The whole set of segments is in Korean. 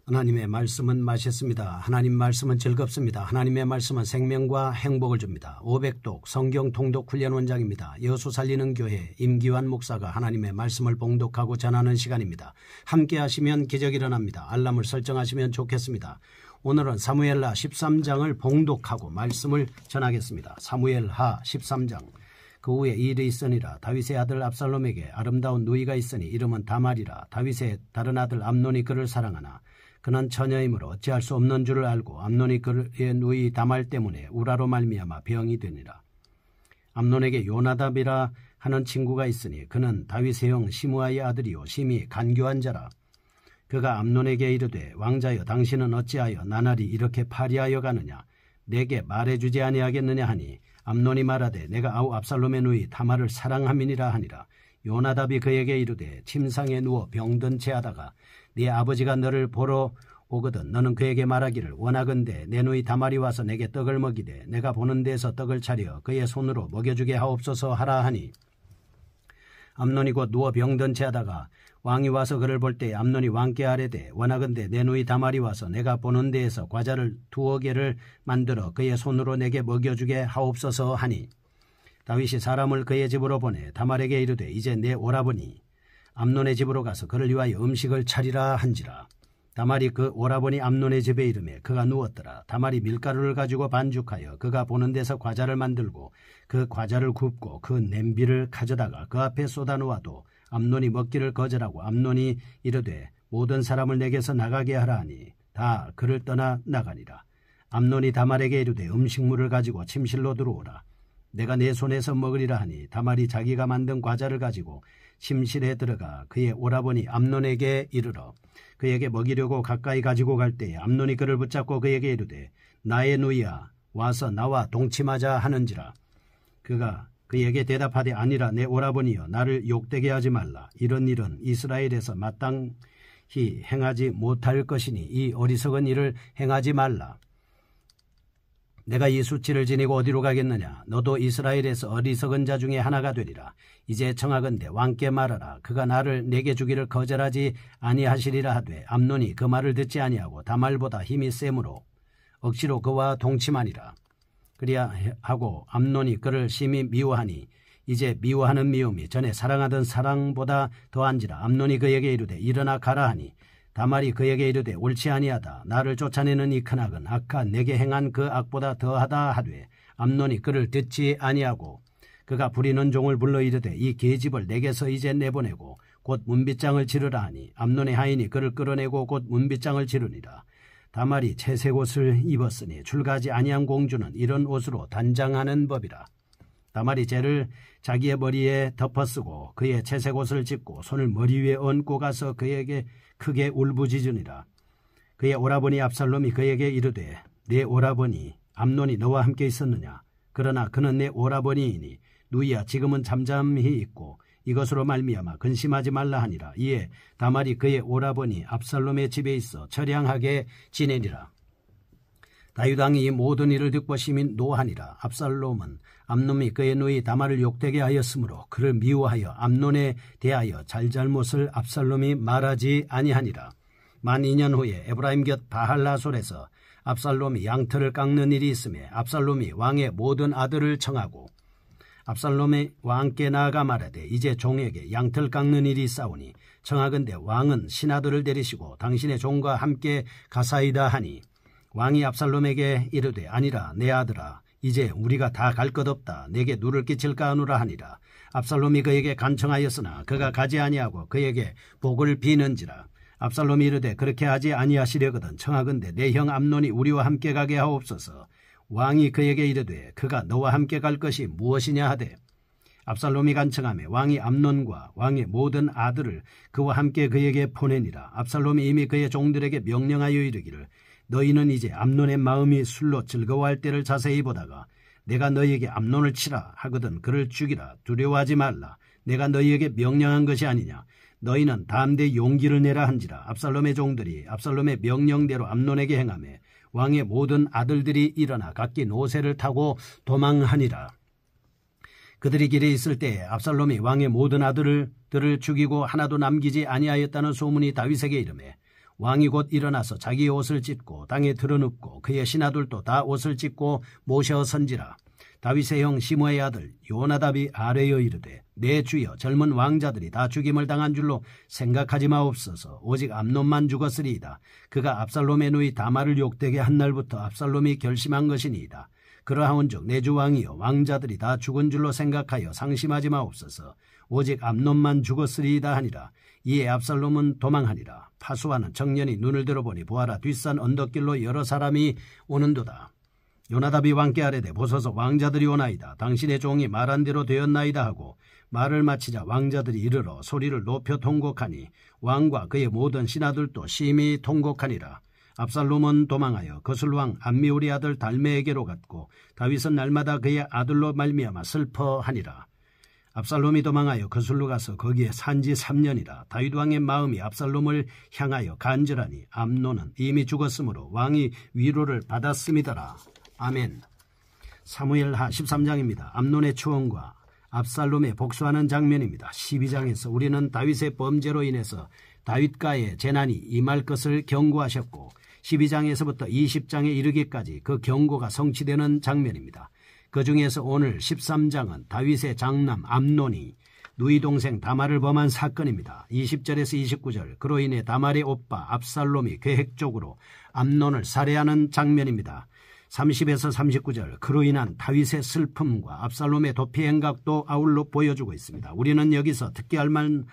하나님의 말씀은 맛있습니다. 하나님 말씀은 즐겁습니다. 하나님의 말씀은 생명과 행복을 줍니다. 500독 성경 통독 훈련 원장입니다. 여수 살리는 교회 임기환 목사가 하나님의 말씀을 봉독하고 전하는 시간입니다. 함께 하시면 기적이 일어납니다. 알람을 설정하시면 좋겠습니다. 오늘은 사무엘하 13장을 봉독하고 말씀을 전하겠습니다. 사무엘하 13장. 그 후에 일이 있으니라. 다윗의 아들 압살롬에게 아름다운 누이가 있으니 이름은 다말이라. 다윗의 다른 아들 암논이 그를 사랑하나 그는 처녀이므로 어찌할 수 없는 줄을 알고 암논이 그의 누이 다말 때문에 우라로 말미암아 병이 되니라. 암논에게 요나답이라 하는 친구가 있으니 그는 다윗의 형 시므아의 아들이요 심히 간교한 자라. 그가 암논에게 이르되 왕자여 당신은 어찌하여 나날이 이렇게 파리하여 가느냐. 내게 말해주지 아니하겠느냐 하니 암논이 말하되 내가 아우 압살롬의 누이 다말을 사랑함이니라 하니라. 요나답이 그에게 이르되 침상에 누워 병든 채 하다가 네 아버지가 너를 보러 오거든 너는 그에게 말하기를 원하건대 내 누이 다말이 와서 내게 떡을 먹이되 내가 보는 데에서 떡을 차려 그의 손으로 먹여주게 하옵소서 하라 하니 암논이 곧 누워 병든 채 하다가 왕이 와서 그를 볼 때 암논이 왕께 아뢰되 원하건대 내 누이 다말이 와서 내가 보는 데에서 과자를 2개를 만들어 그의 손으로 내게 먹여주게 하옵소서 하니 다윗이 사람을 그의 집으로 보내 다말에게 이르되 이제 내 오라버니 암논의 집으로 가서 그를 위하여 음식을 차리라 한지라. 다말이 그 오라버니 암논의 집에 이르매 그가 누웠더라. 다말이 밀가루를 가지고 반죽하여 그가 보는 데서 과자를 만들고 그 과자를 굽고 그 냄비를 가져다가 그 앞에 쏟아놓아도 암논이 먹기를 거절하고 암논이 이르되 모든 사람을 내게서 나가게 하라 하니 다 그를 떠나 나가니라. 암논이 다말에게 이르되 음식물을 가지고 침실로 들어오라. 내가 내 손에서 먹으리라 하니 다말이 자기가 만든 과자를 가지고 침실에 들어가 그의 오라버니 암논에게 이르러 그에게 먹이려고 가까이 가지고 갈 때에 암논이 그를 붙잡고 그에게 이르되 나의 누이야 와서 나와 동침하자 하는지라. 그가 그에게 대답하되 아니라 내 오라버니여 나를 욕되게 하지 말라. 이런 일은 이스라엘에서 마땅히 행하지 못할 것이니 이 어리석은 일을 행하지 말라. 내가 이 수치를 지니고 어디로 가겠느냐. 너도 이스라엘에서 어리석은 자 중에 하나가 되리라. 이제 청하건대 왕께 말하라. 그가 나를 내게 주기를 거절하지 아니하시리라 하되 암논이 그 말을 듣지 아니하고 다말보다 힘이 세므로 억지로 그와 동침하니라. 그리하고 암논이 그를 심히 미워하니 이제 미워하는 미움이 전에 사랑하던 사랑보다 더한지라. 암논이 그에게 이르되 일어나 가라 하니 다말이 그에게 이르되 옳지 아니하다. 나를 쫓아내는 이 큰 악은 악한 내게 행한 그 악보다 더하다 하되 암논이 그를 듣지 아니하고 그가 부리는 종을 불러 이르되 이 계집을 내게서 이제 내보내고 곧 문빗장을 치르라 하니 암논의 하인이 그를 끌어내고 곧 문빗장을 치르니라. 다말이 채색 옷을 입었으니 출가하지 아니한 공주는 이런 옷으로 단장하는 법이라. 다말이 재를 자기의 머리에 덮어쓰고 그의 채색 옷을 찢고 손을 머리 위에 얹고 가서 그에게 크게 울부짖으니라. 그의 오라버니 압살롬이 그에게 이르되 내 오라버니 암논이 너와 함께 있었느냐. 그러나 그는 내 오라버니이니 누이야 지금은 잠잠히 있고 이것으로 말미암아 근심하지 말라 하니라. 이에 다말이 그의 오라버니 압살롬의 집에 있어 처량하게 지내니라. 다윗 왕이 이 모든 일을 듣고 심히 노하니라. 압살롬은 암논이 그의 누이 다말을 욕되게 하였으므로 그를 미워하여 암논에 대하여 잘잘못을 압살롬이 말하지 아니하니라. 만 2년 후에 에브라임 곁 바할라솔에서 압살롬이 양털을 깎는 일이 있음에 압살롬이 왕의 모든 아들을 청하고 압살롬이 왕께 나아가 말하되 이제 종에게 양털 깎는 일이 있사오니 청하건대 왕은 신하들을 데리시고 당신의 종과 함께 가사이다 하니 왕이 압살롬에게 이르되 아니라 내 아들아 이제 우리가 다 갈 것 없다. 내게 누를 끼칠까 하노라 하니라. 압살롬이 그에게 간청하였으나 그가 가지 아니하고 그에게 복을 비는지라. 압살롬이 이르되 그렇게 하지 아니하시려거든 청하건대 내 형 암논이 우리와 함께 가게 하옵소서. 왕이 그에게 이르되 그가 너와 함께 갈 것이 무엇이냐 하되 압살롬이 간청하며 왕이 암논과 왕의 모든 아들을 그와 함께 그에게 보내니라. 압살롬이 이미 그의 종들에게 명령하여 이르기를 너희는 이제 암논의 마음이 술로 즐거워할 때를 자세히 보다가 내가 너희에게 암논을 치라 하거든 그를 죽이라. 두려워하지 말라. 내가 너희에게 명령한 것이 아니냐. 너희는 담대 용기를 내라 한지라. 압살롬의 종들이 압살롬의 명령대로 암논에게 행하며 왕의 모든 아들들이 일어나 각기 노새를 타고 도망하니라. 그들이 길에 있을 때에 압살롬이 왕의 모든 아들들을 죽이고 하나도 남기지 아니하였다는 소문이 다윗에게 이르매 왕이 곧 일어나서 자기의 옷을 찢고 땅에 드러눕고 그의 신하들도 다 옷을 찢고 모셔선지라. 다윗의 형 시므의 아들 요나답이 아뢰어 이르되 내 주여 젊은 왕자들이 다 죽임을 당한 줄로 생각하지 마옵소서. 오직 암논만 죽었으리이다. 그가 압살롬의 누이 다말을 욕되게 한 날부터 압살롬이 결심한 것이니이다. 그러하온즉 내 주 왕이여 왕자들이 다 죽은 줄로 생각하여 상심하지 마옵소서. 오직 암논만 죽었으리이다 하니라. 이에 압살롬은 도망하니라. 파수하는 청년이 눈을 들어보니 보아라 뒷산 언덕길로 여러 사람이 오는도다. 요나답이 왕께 아뢰되 보소서 왕자들이 오나이다. 당신의 종이 말한 대로 되었나이다 하고 말을 마치자 왕자들이 이르러 소리를 높여 통곡하니 왕과 그의 모든 신하들도 심히 통곡하니라. 압살롬은 도망하여 거슬왕 암미울의 아들 달메에게로 갔고 다윗은 날마다 그의 아들로 말미암아 슬퍼하니라. 압살롬이 도망하여 거슬로 가서 거기에 산지 3년이라. 다윗왕의 마음이 압살롬을 향하여 간절하니 암논은 이미 죽었으므로 왕이 위로를 받았음이더라. 아멘. 사무엘하 13장입니다. 암논의 추원과 압살롬의 복수하는 장면입니다. 12장에서 우리는 다윗의 범죄로 인해서 다윗가의 재난이 임할 것을 경고하셨고 12장에서부터 20장에 이르기까지 그 경고가 성취되는 장면입니다. 그 중에서 오늘 13장은 다윗의 장남 암논이 누이 동생 다말을 범한 사건입니다. 20절에서 29절 그로 인해 다말의 오빠 압살롬이 계획적으로 암논을 살해하는 장면입니다. 30에서 39절 그로 인한 다윗의 슬픔과 압살롬의 도피 행각도 아울러 보여주고 있습니다. 우리는 여기서 특기할 만한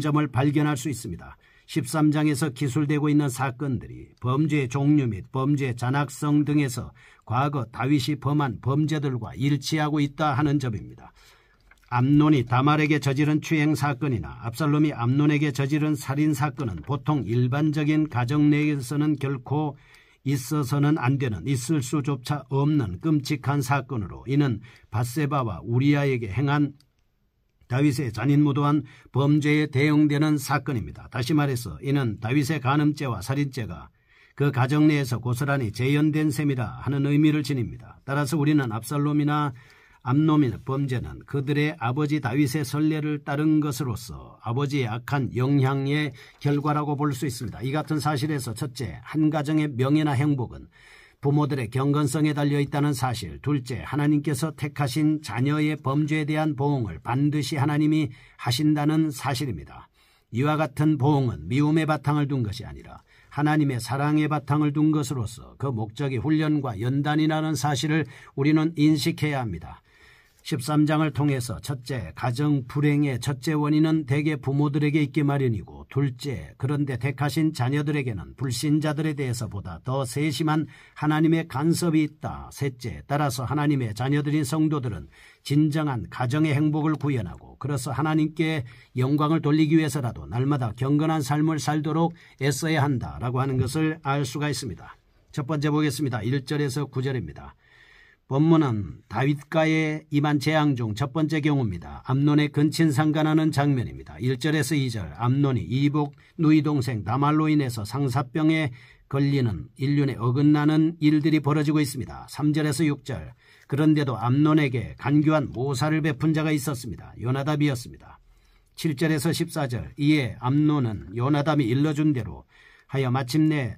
점을 발견할 수 있습니다. 13장에서 기술되고 있는 사건들이 범죄의 종류 및 범죄의 잔악성 등에서 과거 다윗이 범한 범죄들과 일치하고 있다 하는 점입니다. 암논이 다말에게 저지른 추행 사건이나 압살롬이 암논에게 저지른 살인 사건은 보통 일반적인 가정 내에서는 결코 있어서는 안 되는, 있을 수조차 없는 끔찍한 사건으로 이는 밧세바와 우리아에게 행한 다윗의 잔인무도한 범죄에 대응되는 사건입니다. 다시 말해서 이는 다윗의 간음죄와 살인죄가 그 가정 내에서 고스란히 재현된 셈이라 하는 의미를 지닙니다. 따라서 우리는 압살롬이나 암논의 범죄는 그들의 아버지 다윗의 선례를 따른 것으로서 아버지의 악한 영향의 결과라고 볼 수 있습니다. 이 같은 사실에서 첫째, 한 가정의 명예나 행복은 부모들의 경건성에 달려있다는 사실. 둘째, 하나님께서 택하신 자녀의 범죄에 대한 보응을 반드시 하나님이 하신다는 사실입니다. 이와 같은 보응은 미움의 바탕을 둔 것이 아니라 하나님의 사랑의 바탕을 둔 것으로서 그 목적이 훈련과 연단이라는 사실을 우리는 인식해야 합니다. 13장을 통해서 첫째, 가정 불행의 첫째 원인은 대개 부모들에게 있기 마련이고 둘째, 그런데 택하신 자녀들에게는 불신자들에 대해서보다 더 세심한 하나님의 간섭이 있다. 셋째, 따라서 하나님의 자녀들인 성도들은 진정한 가정의 행복을 구현하고 그래서 하나님께 영광을 돌리기 위해서라도 날마다 경건한 삶을 살도록 애써야 한다라고 하는 것을 알 수가 있습니다. 첫 번째 보겠습니다. 1절에서 9절입니다. 본문은 다윗가에 임한 재앙 중 첫 번째 경우입니다. 암논의 근친상간하는 장면입니다. 1절에서 2절 암논이 이복 누이 동생 다말로 인해서 상사병에 걸리는 인륜에 어긋나는 일들이 벌어지고 있습니다. 3절에서 6절 그런데도 암논에게 간교한 모사를 베푼 자가 있었습니다. 요나답이었습니다. 7절에서 14절 이에 암논은 요나답이 일러준 대로 하여 마침내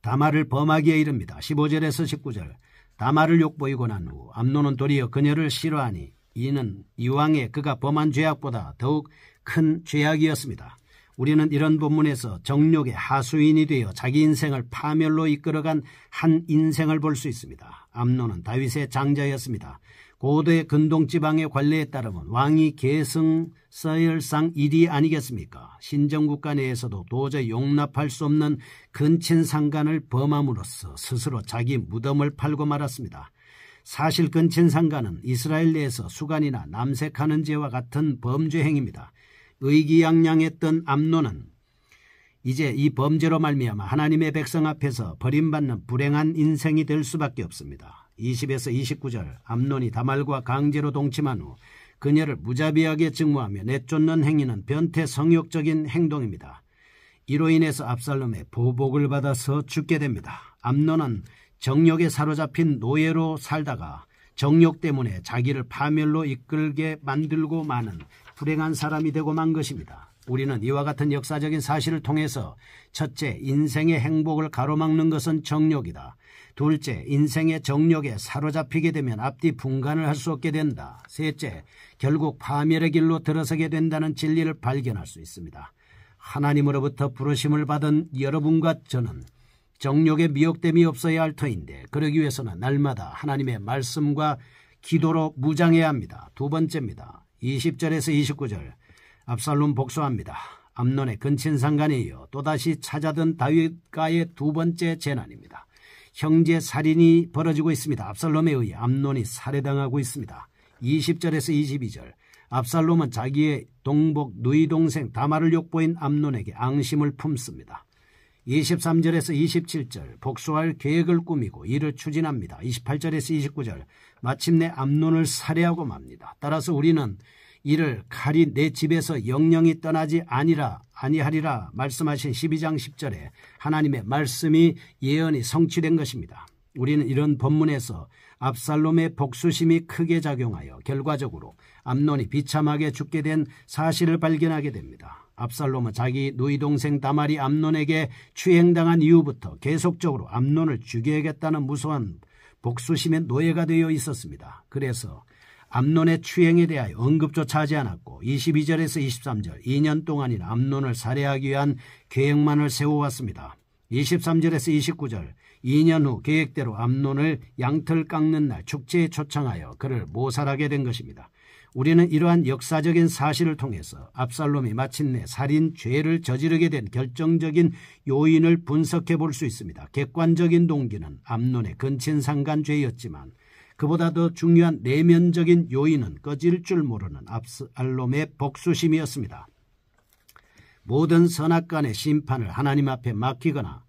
다말을 범하기에 이릅니다. 15절에서 19절 다말을 욕보이고 난 후 암논은 도리어 그녀를 싫어하니 이는 이왕에 그가 범한 죄악보다 더욱 큰 죄악이었습니다. 우리는 이런 본문에서 정욕의 하수인이 되어 자기 인생을 파멸로 이끌어간 한 인생을 볼 수 있습니다. 암논은 다윗의 장자였습니다. 고도의 근동지방의 관례에 따르면 왕이 계승 서열상 1위 아니겠습니까? 신정국가 내에서도 도저히 용납할 수 없는 근친상간을 범함으로써 스스로 자기 무덤을 팔고 말았습니다. 사실 근친상간은 이스라엘 내에서 수간이나 남색하는 죄와 같은 범죄 행위입니다. 의기양양했던 암논은 이제 이 범죄로 말미암아 하나님의 백성 앞에서 버림받는 불행한 인생이 될 수밖에 없습니다. 20에서 29절 암논이 다말과 강제로 동침한 후 그녀를 무자비하게 증오하며 내쫓는 행위는 변태 성욕적인 행동입니다. 이로 인해서 압살롬의 보복을 받아서 죽게 됩니다. 암논은 정욕에 사로잡힌 노예로 살다가 정욕 때문에 자기를 파멸로 이끌게 만들고 마는 불행한 사람이 되고 만 것입니다. 우리는 이와 같은 역사적인 사실을 통해서 첫째, 인생의 행복을 가로막는 것은 정욕이다. 둘째, 인생의 정욕에 사로잡히게 되면 앞뒤 분간을 할 수 없게 된다. 셋째, 결국 파멸의 길로 들어서게 된다는 진리를 발견할 수 있습니다. 하나님으로부터 부르심을 받은 여러분과 저는 정욕의 미혹됨이 없어야 할 터인데 그러기 위해서는 날마다 하나님의 말씀과 기도로 무장해야 합니다. 두 번째입니다. 20절에서 29절 압살롬 복수합니다. 암논의 근친상간에 이어 또다시 찾아든 다윗과의 두 번째 재난입니다. 형제 살인이 벌어지고 있습니다. 압살롬에 의해 암논이 살해당하고 있습니다. 20절에서 22절 압살롬은 자기의 동복 누이 동생 다말을 욕보인 암논에게 앙심을 품습니다. 23절에서 27절 복수할 계획을 꾸미고 이를 추진합니다. 28절에서 29절 마침내 암논을 살해하고 맙니다. 따라서 우리는 이를 칼이 내 집에서 영영이 떠나지 아니하리라 말씀하신 12장 10절에 하나님의 말씀이 예언이 성취된 것입니다. 우리는 이런 본문에서 압살롬의 복수심이 크게 작용하여 결과적으로 암논이 비참하게 죽게 된 사실을 발견하게 됩니다. 압살롬은 자기 누이 동생 다말이 암논에게 추행당한 이후부터 계속적으로 암논을 죽여야겠다는 무서운 복수심의 노예가 되어 있었습니다. 그래서 암논의 추행에 대하여 언급조차 하지 않았고 22절에서 23절 2년 동안이나 암논을 살해하기 위한 계획만을 세워왔습니다. 23절에서 29절 2년 후 계획대로 암논을 양털 깎는 날 축제에 초청하여 그를 모살하게 된 것입니다. 우리는 이러한 역사적인 사실을 통해서 압살롬이 마침내 살인 죄를 저지르게 된 결정적인 요인을 분석해 볼 수 있습니다. 객관적인 동기는 암논의 근친상간죄였지만 그보다 더 중요한 내면적인 요인은 꺼질 줄 모르는 압살롬의 복수심이었습니다. 모든 선악간의 심판을 하나님 앞에 맡기거나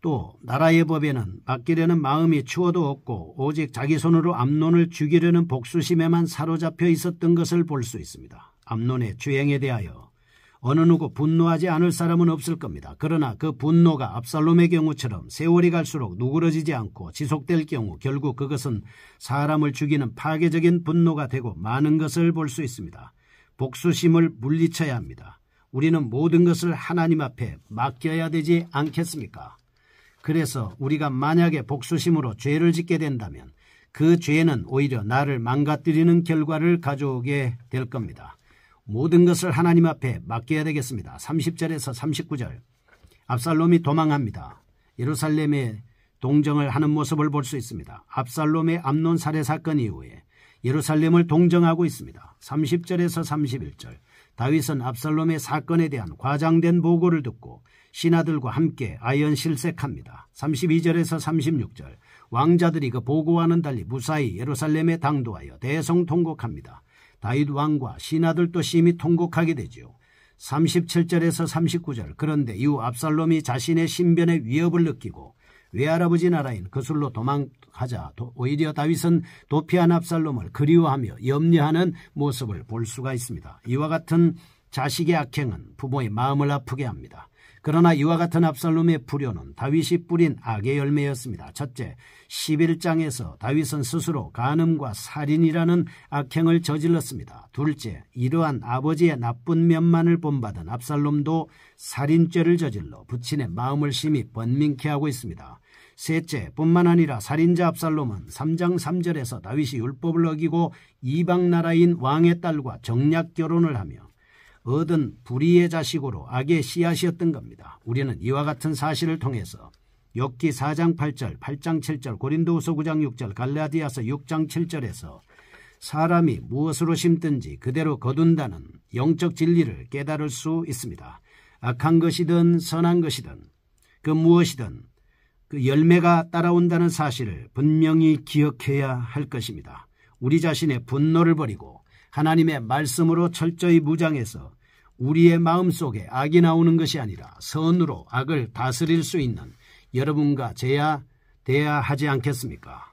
또 나라의 법에는 맡기려는 마음이 추워도 없고 오직 자기 손으로 암논을 죽이려는 복수심에만 사로잡혀 있었던 것을 볼 수 있습니다. 암논의 주행에 대하여 어느 누구 분노하지 않을 사람은 없을 겁니다. 그러나 그 분노가 압살롬의 경우처럼 세월이 갈수록 누그러지지 않고 지속될 경우 결국 그것은 사람을 죽이는 파괴적인 분노가 되고 마는 것을 볼 수 있습니다. 복수심을 물리쳐야 합니다. 우리는 모든 것을 하나님 앞에 맡겨야 되지 않겠습니까? 그래서 우리가 만약에 복수심으로 죄를 짓게 된다면 그 죄는 오히려 나를 망가뜨리는 결과를 가져오게 될 겁니다. 모든 것을 하나님 앞에 맡겨야 되겠습니다. 30절에서 39절 압살롬이 도망합니다. 예루살렘에 동정을 하는 모습을 볼 수 있습니다. 압살롬의 암논 살해 사건 이후에 예루살렘을 동정하고 있습니다. 30절에서 31절 다윗은 압살롬의 사건에 대한 과장된 보고를 듣고 신하들과 함께 아연실색합니다. 32절에서 36절 왕자들이 그 보고와는 달리 무사히 예루살렘에 당도하여 대성통곡합니다. 다윗 왕과 신하들도 심히 통곡하게 되지요. 37절에서 39절 그런데 이후 압살롬이 자신의 신변의 위협을 느끼고 외할아버지 나라인 그술로 도망하자 오히려 다윗은 도피한 압살롬을 그리워하며 염려하는 모습을 볼 수가 있습니다. 이와 같은 자식의 악행은 부모의 마음을 아프게 합니다. 그러나 이와 같은 압살롬의 불효는 다윗이 뿌린 악의 열매였습니다. 첫째, 11장에서 다윗은 스스로 간음과 살인이라는 악행을 저질렀습니다. 둘째, 이러한 아버지의 나쁜 면만을 본받은 압살롬도 살인죄를 저질러 부친의 마음을 심히 번민케 하고 있습니다. 셋째, 뿐만 아니라 살인자 압살롬은 3장 3절에서 다윗이 율법을 어기고 이방 나라인 왕의 딸과 정략 결혼을 하며 얻은 불의의 자식으로 악의 씨앗이었던 겁니다. 우리는 이와 같은 사실을 통해서 욥기 4장 8절, 8장 7절, 고린도후서 9장 6절, 갈라디아서 6장 7절에서 사람이 무엇으로 심든지 그대로 거둔다는 영적 진리를 깨달을 수 있습니다. 악한 것이든 선한 것이든 그 무엇이든 그 열매가 따라온다는 사실을 분명히 기억해야 할 것입니다. 우리 자신의 분노를 버리고 하나님의 말씀으로 철저히 무장해서 우리의 마음속에 악이 나오는 것이 아니라 선으로 악을 다스릴 수 있는 여러분과 저야 돼야 하지 않겠습니까?